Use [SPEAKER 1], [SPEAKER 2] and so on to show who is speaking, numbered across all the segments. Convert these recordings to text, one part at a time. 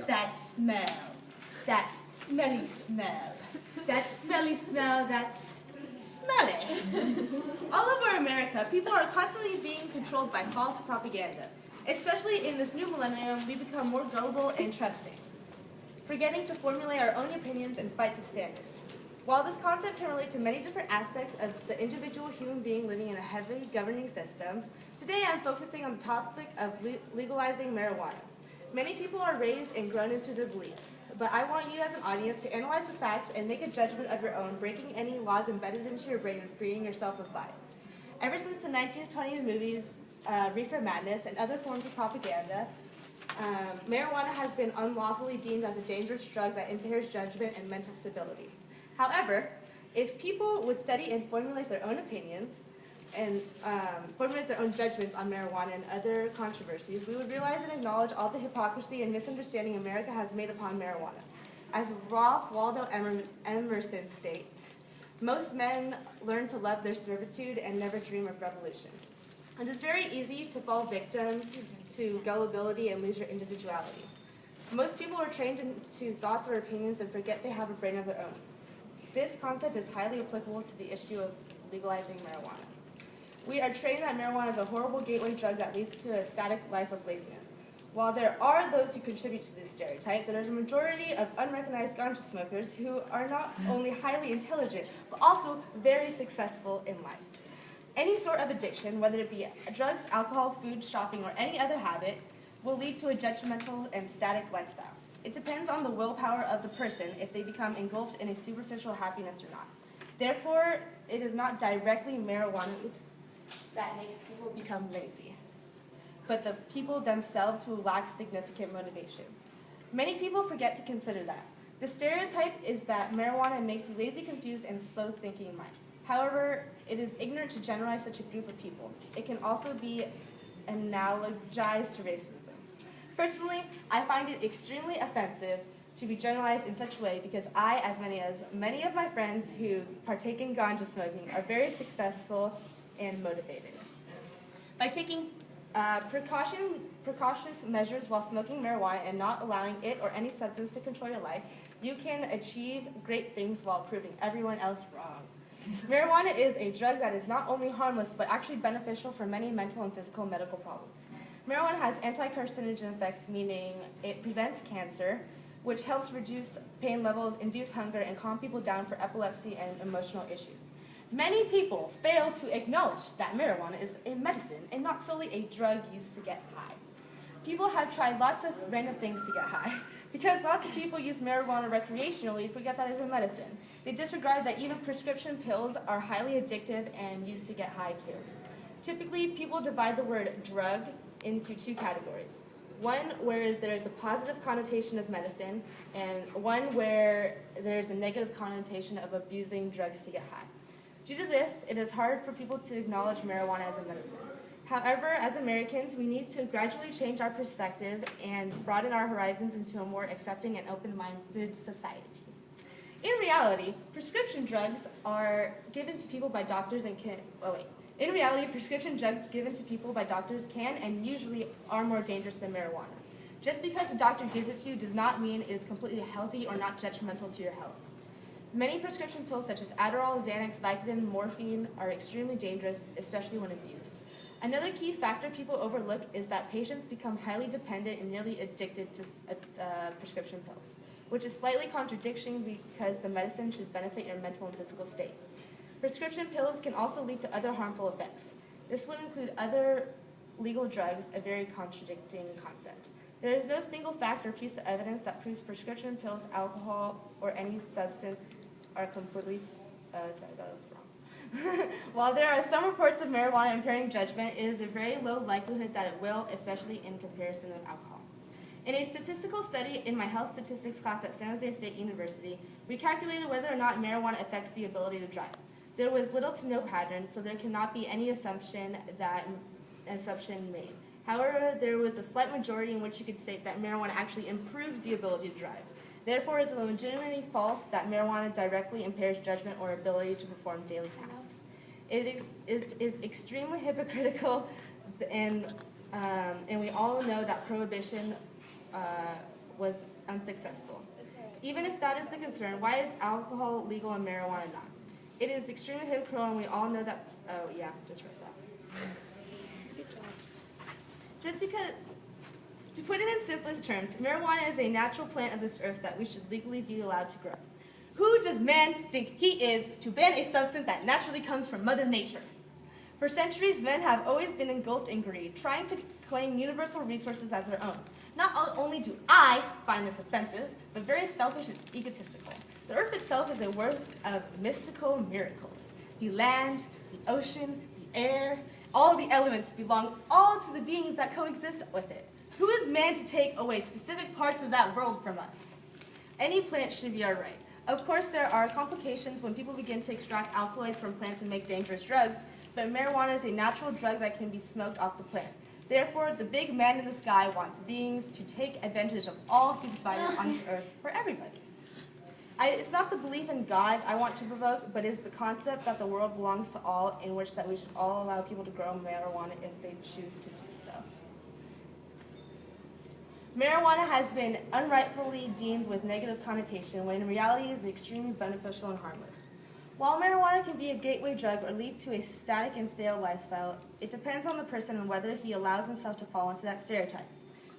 [SPEAKER 1] that smell? That smelly smell. That smelly smell that's smelly. All over America, people are constantly being controlled by false propaganda. Especially in this new millennium, we become more gullible and trusting, forgetting to formulate our own opinions and fight the standard. While this concept can relate to many different aspects of the individual human being living in a heavily governing system, today I'm focusing on the topic of legalizing marijuana. Many people are raised and grown into their beliefs, but I want you as an audience to analyze the facts and make a judgment of your own, breaking any laws embedded into your brain and freeing yourself of bias. Ever since the 1920s movies, Reefer Madness, and other forms of propaganda, marijuana has been unlawfully deemed as a dangerous drug that impairs judgment and mental stability. However, if people would study and formulate their own opinions and formulate their own judgments on marijuana and other controversies, we would realize and acknowledge all the hypocrisy and misunderstanding America has made upon marijuana. As Ralph Waldo Emerson states, most men learn to love their servitude and never dream of revolution. It is very easy to fall victim to gullibility and lose your individuality. Most people are trained into thoughts or opinions and forget they have a brain of their own. This concept is highly applicable to the issue of legalizing marijuana. We are trained that marijuana is a horrible gateway drug that leads to a static life of laziness. While there are those who contribute to this stereotype, there is a majority of unrecognized ganja smokers who are not only highly intelligent, but also very successful in life. Any sort of addiction, whether it be drugs, alcohol, food, shopping, or any other habit, will lead to a judgmental and static lifestyle. It depends on the willpower of the person if they become engulfed in a superficial happiness or not. Therefore, it is not directly marijuana that makes people become lazy, but the people themselves who lack significant motivation. Many people forget to consider that. The stereotype is that marijuana makes you lazy, confused, and slow-thinking mind. However, it is ignorant to generalize such a group of people. It can also be analogized to racism. Personally, I find it extremely offensive to be generalized in such a way because I, as many of my friends who partake in ganja smoking, are very successful and motivated. By taking precautious measures while smoking marijuana and not allowing it or any substance to control your life, you can achieve great things while proving everyone else wrong. Marijuana is a drug that is not only harmless, but actually beneficial for many mental and physical medical problems. Marijuana has anti-carcinogen effects, meaning it prevents cancer, which helps reduce pain levels, induce hunger, and calm people down for epilepsy and emotional issues. Many people fail to acknowledge that marijuana is a medicine and not solely a drug used to get high. People have tried lots of random things to get high. Because lots of people use marijuana recreationally, forget that it's a medicine. They disregard that even prescription pills are highly addictive and used to get high too. Typically, people divide the word drug into two categories. One where there's a positive connotation of medicine, and one where there's a negative connotation of abusing drugs to get high. Due to this, it is hard for people to acknowledge marijuana as a medicine. However, as Americans, we need to gradually change our perspective and broaden our horizons into a more accepting and open-minded society. In reality, prescription drugs are given to people by doctors and can, prescription drugs given to people by doctors can and usually are more dangerous than marijuana. Just because the doctor gives it to you does not mean it is completely healthy or not detrimental to your health. Many prescription pills such as Adderall, Xanax, Vicodin, morphine are extremely dangerous, especially when abused. Another key factor people overlook is that patients become highly dependent and nearly addicted to prescription pills, which is slightly contradicting because the medicine should benefit your mental and physical state. Prescription pills can also lead to other harmful effects. This would include other legal drugs, a very contradicting concept. There is no single fact or piece of evidence that proves prescription pills, alcohol, or any substance are completely, While there are some reports of marijuana impairing judgment, it is a very low likelihood that it will, especially in comparison of alcohol. In a statistical study in my health statistics class at San Jose State University, we calculated whether or not marijuana affects the ability to drive. There was little to no pattern, so there cannot be any assumption made. However, there was a slight majority in which you could state that marijuana actually improves the ability to drive. Therefore, it is legitimately false that marijuana directly impairs judgment or ability to perform daily tasks. It is extremely hypocritical, and we all know that prohibition
[SPEAKER 2] was unsuccessful. Even if that is the concern, why is alcohol legal and marijuana not? It is extremely hypocritical, and we all know that. Oh yeah, just wrote that.
[SPEAKER 1] Good job.
[SPEAKER 2] Just because, to put it in simplest terms, marijuana is a natural plant of this earth that we should legally be allowed to grow. Who does man think he is to ban a substance that naturally comes from Mother Nature? For centuries, men have always been engulfed in greed, trying to claim universal resources as their own. Not only do I find this offensive, but very selfish and egotistical. The earth itself is a work of mystical miracles. The land, the ocean, the air, all the elements belong all to the beings that coexist with it. Who is man to take away specific parts of that world from us? Any plant should be our right. Of course, there are complications when people begin to extract alkaloids from plants and make dangerous drugs, but marijuana is a natural drug that can be smoked off the plant. Therefore, the big man in the sky wants beings to take advantage of all he provided on this earth for everybody. It's not the belief in God I want to provoke, but it's the concept that the world belongs to all, in which that we should all allow people to grow marijuana if they choose to do so. Marijuana has been unrightfully deemed with negative connotation, when in reality it is extremely beneficial and harmless. While marijuana can be a gateway drug or lead to a static and stale lifestyle, it depends on the person and whether he allows himself to fall into that stereotype.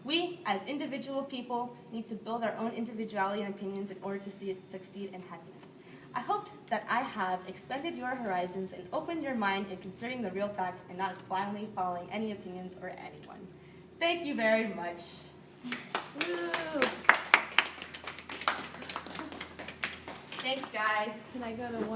[SPEAKER 2] We, as individual people, need to build our own individuality and opinions in order to succeed in happiness. I hoped that I have expanded your horizons and opened your mind in considering the real facts and not blindly following any opinions or anyone. Thank you very much. Woo. Thanks, guys.
[SPEAKER 1] Can I go to one?